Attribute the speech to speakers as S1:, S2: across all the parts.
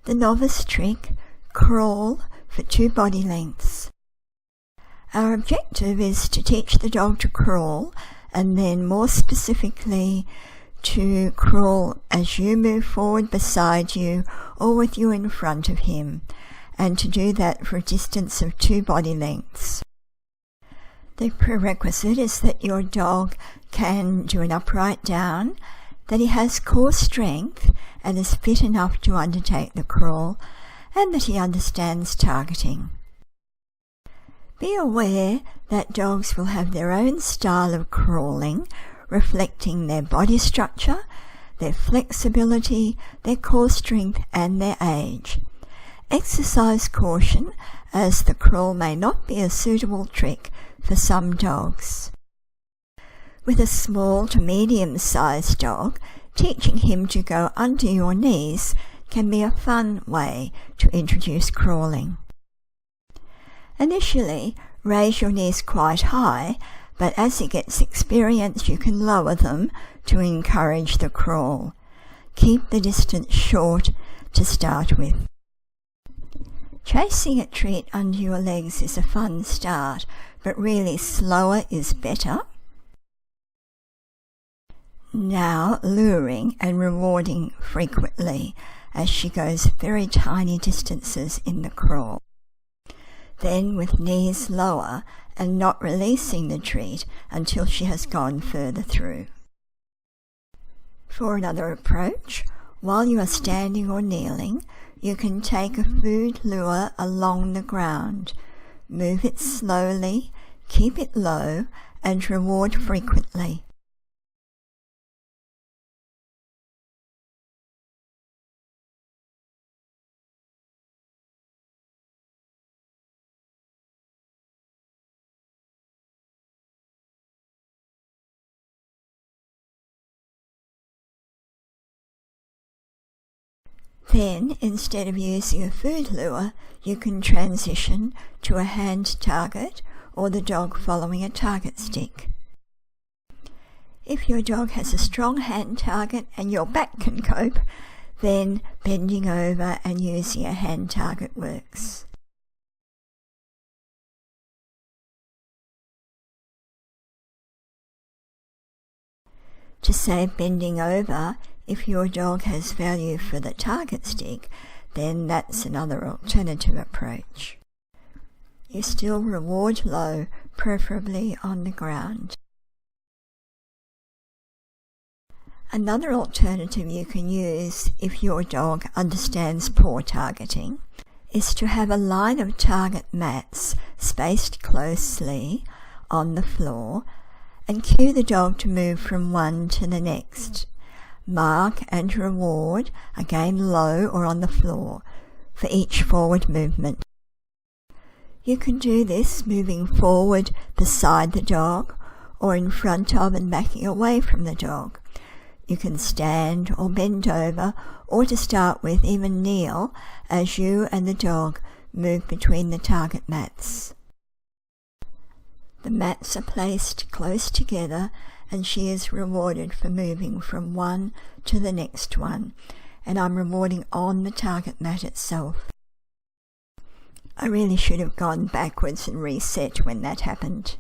S1: The novice trick, crawl for 2 body lengths. Our objective is to teach the dog to crawl, and then more specifically to crawl as you move forward beside you or with you in front of him, and to do that for a distance of 2 body lengths. The prerequisite is that your dog can do an upright down, that he has core strength and is fit enough to undertake the crawl, and that he understands targeting. Be aware that dogs will have their own style of crawling, reflecting their body structure, their flexibility, their core strength, and their age. Exercise caution, as the crawl may not be a suitable trick for some dogs. With a small to medium-sized dog, teaching him to go under your knees can be a fun way to introduce crawling. Initially, raise your knees quite high, but as he gets experience you can lower them to encourage the crawl. Keep the distance short to start with. Chasing a treat under your legs is a fun start, but really slower is better. Now luring and rewarding frequently as she goes very tiny distances in the crawl. Then with knees lower and not releasing the treat until she has gone further through. For another approach, while you are standing or kneeling, you can take a food lure along the ground. Move it slowly, keep it low, and reward frequently. Then, instead of using a food lure, you can transition to a hand target or the dog following a target stick. If your dog has a strong hand target and your back can cope, then bending over and using a hand target works. To save bending over, if your dog has value for the target stick, then that's another alternative approach. You still reward low, preferably on the ground. Another alternative you can use if your dog understands paw targeting is to have a line of target mats spaced closely on the floor and cue the dog to move from one to the next. Mark and reward, again low or on the floor, for each forward movement. You can do this moving forward beside the dog or in front of and backing away from the dog. You can stand or bend over, or to start with even kneel as you and the dog move between the target mats. The mats are placed close together and she is rewarded for moving from one to the next one, and I'm rewarding on the target mat itself. I really should have gone backwards and reset when that happened.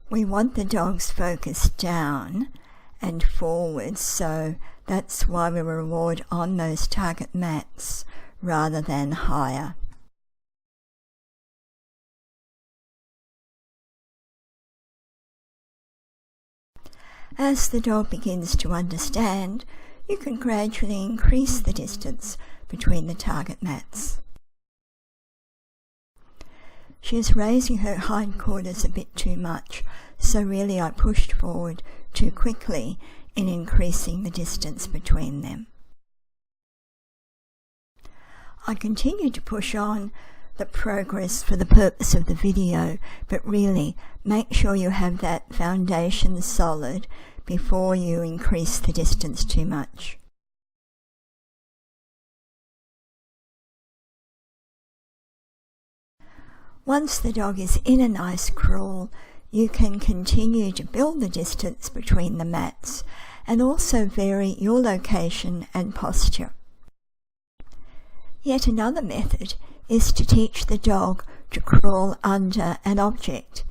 S1: We want the dog's focus down and forward, so that's why we reward on those target mats rather than higher. As the dog begins to understand, you can gradually increase the distance between the target mats. She is raising her hindquarters a bit too much, so really I pushed forward too quickly in increasing the distance between them. I continue to push on the progress for the purpose of the video, but really make sure you have that foundation solid before you increase the distance too much. Once the dog is in a nice crawl, you can continue to build the distance between the mats and also vary your location and posture. Yet another method is to teach the dog to crawl under an object.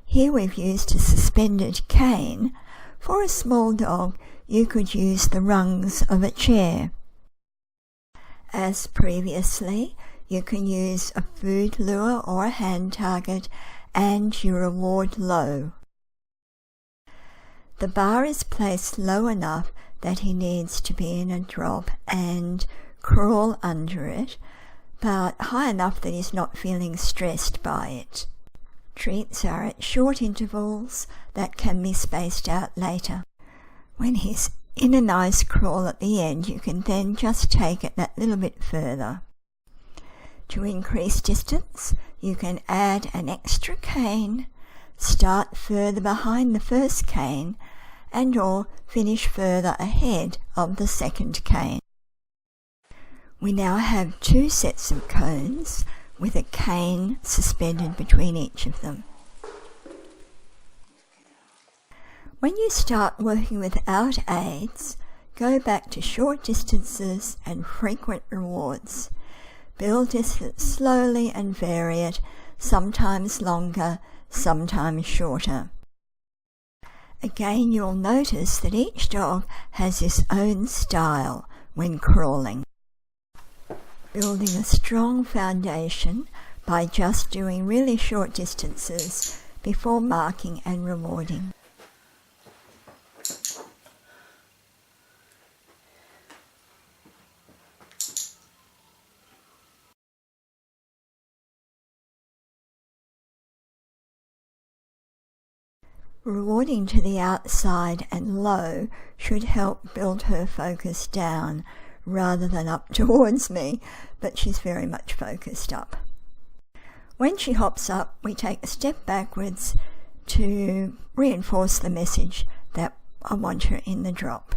S1: Here we've used a suspended cane. For a small dog, you could use the rungs of a chair. As previously, you can use a food lure or a hand target and your reward low. The bar is placed low enough that he needs to be in a drop and crawl under it, but high enough that he's not feeling stressed by it. Treats are at short intervals that can be spaced out later. When he's in a nice crawl at the end, you can then just take it that little bit further. To increase distance, you can add an extra cane, start further behind the first cane, and or finish further ahead of the second cane. We now have 2 sets of cones with a cane suspended between each of them. When you start working without aids, go back to short distances and frequent rewards. Build distance slowly and vary it, sometimes longer, sometimes shorter. Again, you'll notice that each dog has his own style when crawling. Building a strong foundation by just doing really short distances before marking and rewarding. Rewarding to the outside and low should help build her focus down rather than up towards me, but she's very much focused up. When she hops up, we take a step backwards to reinforce the message that I want her in the drop.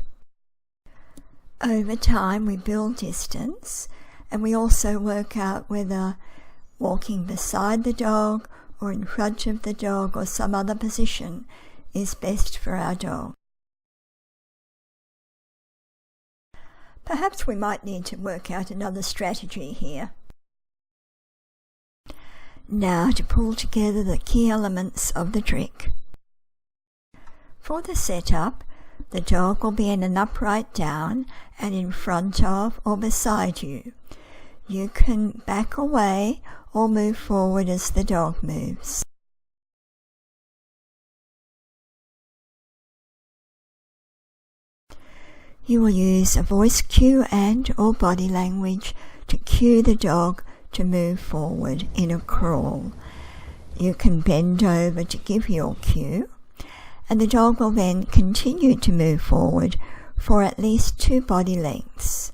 S1: Over time, we build distance, and we also work out whether walking beside the dog or in front of the dog or some other position is best for our dog. Perhaps we might need to work out another strategy here. Now to pull together the key elements of the trick. For the setup, the dog will be in an upright down and in front of or beside you. You can back away or move forward as the dog moves. You will use a voice cue and or body language to cue the dog to move forward in a crawl. You can bend over to give your cue, and the dog will then continue to move forward for at least 2 body lengths.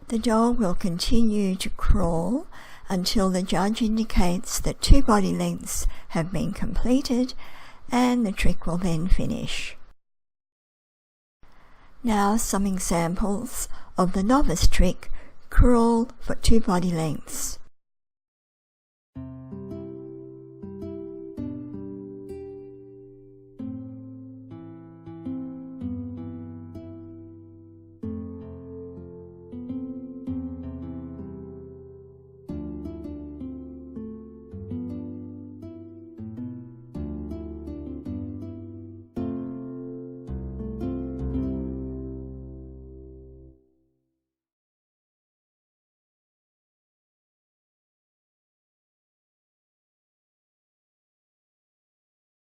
S1: The dog will continue to crawl until the judge indicates that 2 body lengths have been completed, and the trick will then finish. Now some examples of the novice trick, crawl for 2 body lengths.